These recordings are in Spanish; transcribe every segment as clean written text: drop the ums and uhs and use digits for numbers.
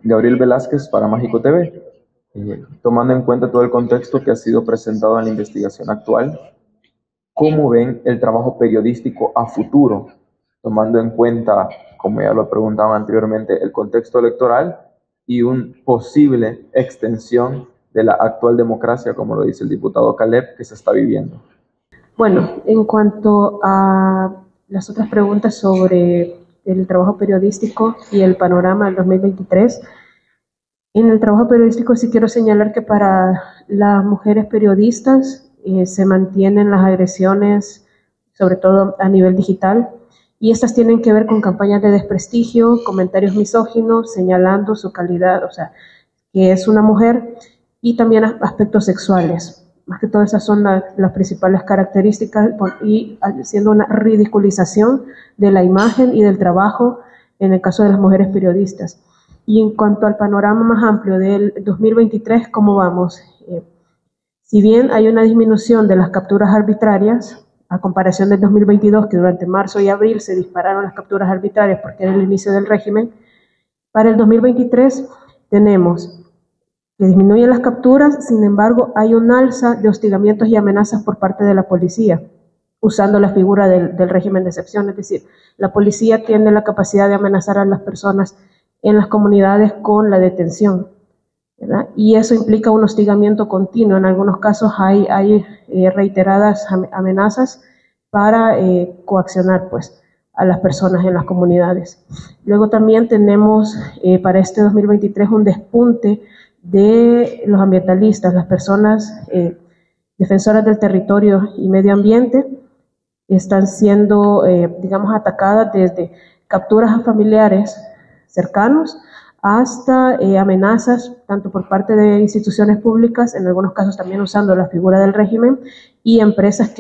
Gabriel Velázquez para Mágico TV. Tomando en cuenta todo el contexto que ha sido presentado en la investigación actual, ¿cómo ven el trabajo periodístico a futuro, tomando en cuenta, como ya lo preguntaba anteriormente, el contexto electoral y una posible extensión de la actual democracia, como lo dice el diputado Caleb, que se está viviendo? Bueno, en cuanto a las otras preguntas sobre el trabajo periodístico y el panorama del 2023, en el trabajo periodístico sí quiero señalar que para las mujeres periodistas se mantienen las agresiones, sobre todo a nivel digital, y estas tienen que ver con campañas de desprestigio, comentarios misóginos, señalando su calidad, o sea, que es una mujer, y también aspectos sexuales. Más que todo esas son las principales características y haciendo una ridiculización de la imagen y del trabajo en el caso de las mujeres periodistas. Y en cuanto al panorama más amplio del 2023, ¿cómo vamos? Si bien hay una disminución de las capturas arbitrarias, a comparación del 2022, que durante marzo y abril se dispararon las capturas arbitrarias porque era el inicio del régimen, para el 2023 tenemos que disminuyen las capturas, sin embargo, hay un alza de hostigamientos y amenazas por parte de la policía, usando la figura del régimen de excepción, es decir, la policía tiene la capacidad de amenazar a las personas en las comunidades con la detención, ¿verdad? Y eso implica un hostigamiento continuo. En algunos casos hay reiteradas amenazas para coaccionar pues, a las personas en las comunidades. Luego también tenemos para este 2023 un despunte de los ambientalistas, las personas defensoras del territorio y medio ambiente, están siendo, digamos, atacadas desde capturas a familiares cercanos hasta amenazas, tanto por parte de instituciones públicas, en algunos casos también usando la figura del régimen, y empresas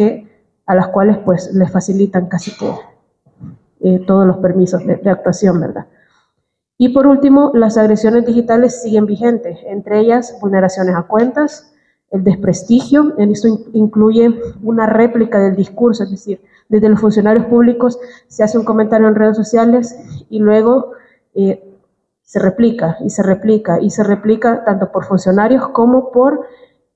a las cuales pues les facilitan casi que todos los permisos de actuación, ¿verdad? Y por último, las agresiones digitales siguen vigentes, entre ellas vulneraciones a cuentas, el desprestigio, en esto incluye una réplica del discurso, es decir, desde los funcionarios públicos se hace un comentario en redes sociales y luego se replica y se replica y se replica tanto por funcionarios como por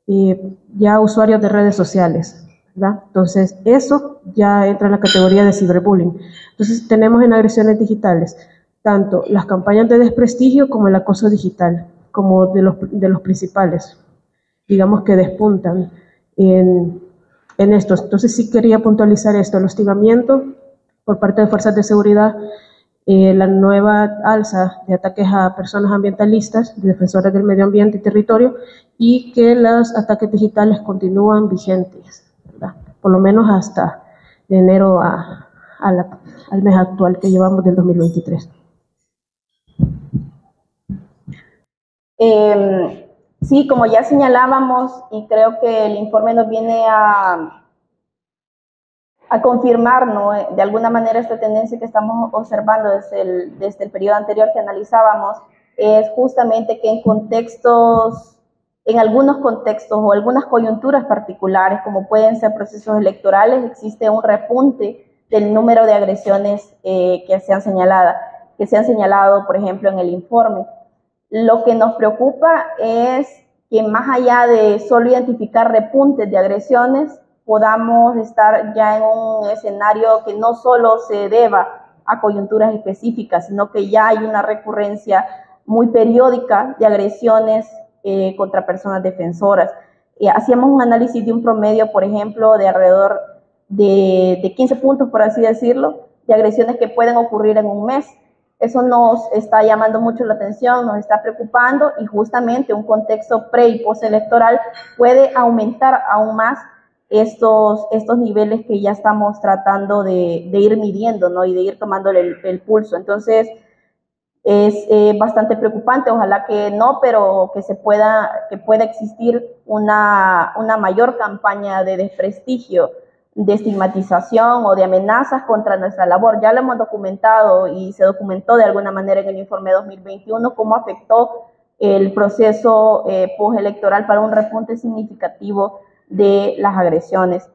ya usuarios de redes sociales, ¿verdad? Entonces, eso ya entra en la categoría de ciberbullying. Entonces, tenemos en agresiones digitales tanto las campañas de desprestigio como el acoso digital, como de los principales, digamos que despuntan en estos. Entonces sí quería puntualizar esto, el hostigamiento por parte de fuerzas de seguridad, la nueva alza de ataques a personas ambientalistas, defensoras del medio ambiente y territorio, y que los ataques digitales continúan vigentes, ¿verdad? Por lo menos hasta de enero al mes actual que llevamos del 2023. Sí, como ya señalábamos, y creo que el informe nos viene a confirmar, ¿no?, de alguna manera esta tendencia que estamos observando desde el periodo anterior que analizábamos, es justamente que en algunos contextos o algunas coyunturas particulares, como pueden ser procesos electorales, existe un repunte del número de agresiones que se han señalado, por ejemplo, en el informe. Lo que nos preocupa es que más allá de solo identificar repuntes de agresiones, podamos estar ya en un escenario que no solo se deba a coyunturas específicas, sino que ya hay una recurrencia muy periódica de agresiones contra personas defensoras. Hacíamos un análisis de un promedio, por ejemplo, de alrededor de 15 puntos, por así decirlo, de agresiones que pueden ocurrir en un mes. Eso nos está llamando mucho la atención, nos está preocupando, y justamente un contexto pre- y postelectoral puede aumentar aún más estos niveles que ya estamos tratando de ir midiendo, ¿no?, y de ir tomándole el pulso. Entonces, es bastante preocupante, ojalá que no, pero que pueda existir una mayor campaña de desprestigio, de estigmatización o de amenazas contra nuestra labor. Ya lo hemos documentado y se documentó de alguna manera en el informe 2021 cómo afectó el proceso postelectoral para un repunte significativo de las agresiones.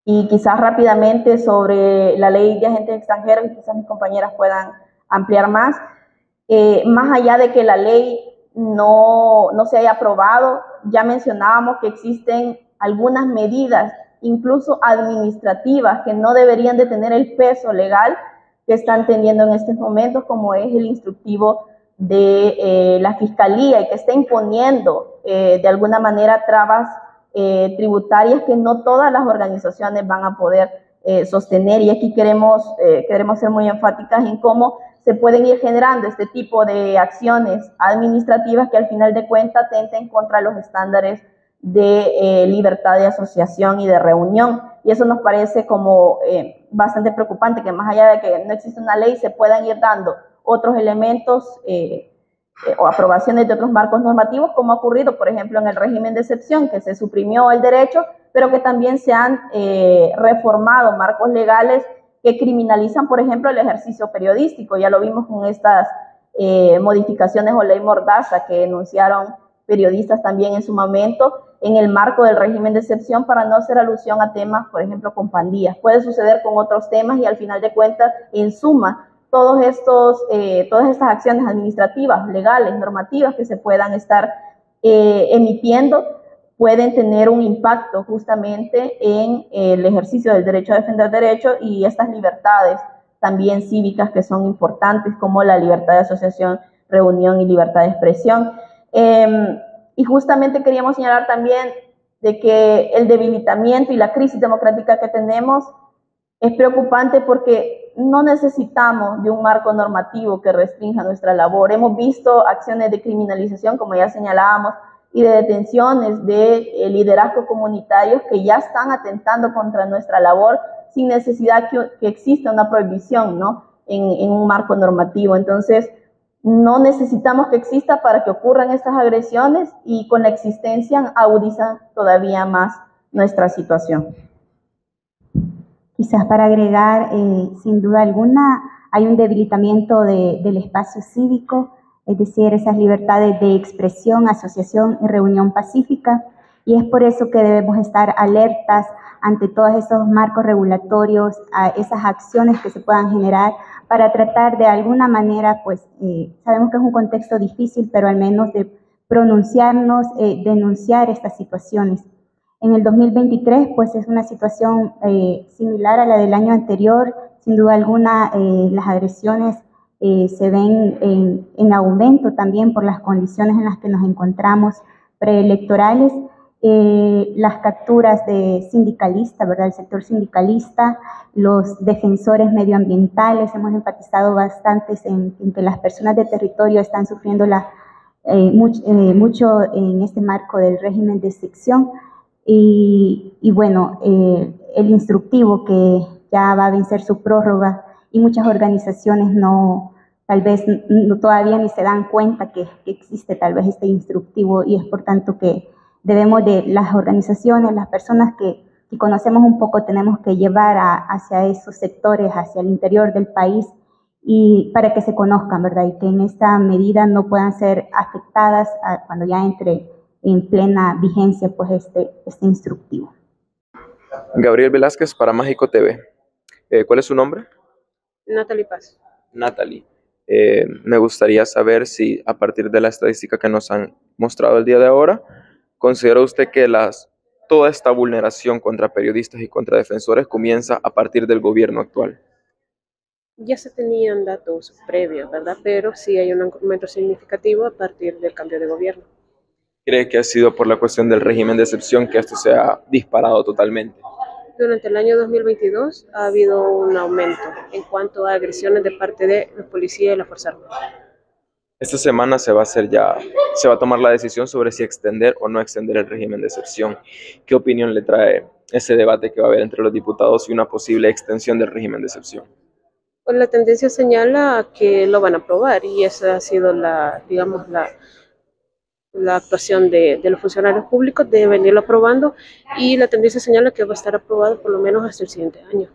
Y quizás rápidamente sobre la ley de agentes extranjeros, y quizás mis compañeras puedan ampliar más. más allá de que la ley no se haya aprobado, ya mencionábamos que existen algunas medidas, incluso administrativas, que no deberían de tener el peso legal que están teniendo en estos momentos, como es el instructivo de la Fiscalía, y que está imponiendo de alguna manera trabas tributarias que no todas las organizaciones van a poder sostener. Y aquí queremos ser muy enfáticas en cómo se pueden ir generando este tipo de acciones administrativas que al final de cuentas atenten contra los estándares de libertad de asociación y de reunión. Y eso nos parece como bastante preocupante, que más allá de que no existe una ley, se puedan ir dando otros elementos o aprobaciones de otros marcos normativos, como ha ocurrido, por ejemplo, en el régimen de excepción, que se suprimió el derecho, pero que también se han reformado marcos legales que criminalizan, por ejemplo, el ejercicio periodístico. Ya lo vimos con estas modificaciones o ley mordaza que denunciaron periodistas también en su momento, en el marco del régimen de excepción, para no hacer alusión a temas, por ejemplo, con pandillas. Puede suceder con otros temas y al final de cuentas, en suma, todas estas acciones administrativas, legales, normativas que se puedan estar emitiendo, pueden tener un impacto justamente en el ejercicio del derecho a defender derechos y estas libertades también cívicas que son importantes, como la libertad de asociación, reunión y libertad de expresión. Y justamente queríamos señalar también de que el debilitamiento y la crisis democrática que tenemos es preocupante porque no necesitamos de un marco normativo que restrinja nuestra labor. Hemos visto acciones de criminalización, como ya señalábamos, y de detenciones de liderazgos comunitarios que ya están atentando contra nuestra labor sin necesidad que exista una prohibición, ¿no?, en un marco normativo. Entonces, no necesitamos que exista para que ocurran estas agresiones, y con la existencia agudizan todavía más nuestra situación. Quizás para agregar, sin duda alguna, hay un debilitamiento del espacio cívico, es decir, esas libertades de expresión, asociación y reunión pacífica, y es por eso que debemos estar alertas ante todos esos marcos regulatorios, a esas acciones que se puedan generar para tratar de alguna manera, pues sabemos que es un contexto difícil, pero al menos de pronunciarnos, denunciar estas situaciones. En el 2023, pues es una situación similar a la del año anterior. Sin duda alguna, las agresiones se ven en aumento también por las condiciones en las que nos encontramos preelectorales. Las capturas de sindicalistas, ¿verdad?, el sector sindicalista, los defensores medioambientales, hemos enfatizado bastante en que las personas de territorio están sufriendo mucho en este marco del régimen de excepción. Y bueno, el instructivo que ya va a vencer su prórroga, y muchas organizaciones tal vez todavía ni se dan cuenta que existe tal vez este instructivo, y es por tanto que debemos de las organizaciones, las personas que conocemos un poco, tenemos que llevar hacia esos sectores, hacia el interior del país, y para que se conozcan, ¿verdad?, y que en esta medida no puedan ser afectadas cuando ya entre en plena vigencia pues este instructivo. Gabriel Velázquez para Mágico TV. ¿Cuál es su nombre? Natalie Paz. Natalie. Me gustaría saber si, a partir de la estadística que nos han mostrado el día de ahora, ¿considera usted que toda esta vulneración contra periodistas y contra defensores comienza a partir del gobierno actual? Ya se tenían datos previos, ¿verdad? Pero sí hay un aumento significativo a partir del cambio de gobierno. ¿Cree que ha sido por la cuestión del régimen de excepción que esto se ha disparado totalmente? Durante el año 2022 ha habido un aumento en cuanto a agresiones de parte de la policía y la Fuerza Armada. Esta semana se va a tomar la decisión sobre si extender o no extender el régimen de excepción. ¿Qué opinión le trae ese debate que va a haber entre los diputados y una posible extensión del régimen de excepción? Pues la tendencia señala a que lo van a aprobar, y esa ha sido la actuación de los funcionarios públicos de venirlo aprobando, y la tendencia señala que va a estar aprobado por lo menos hasta el siguiente año.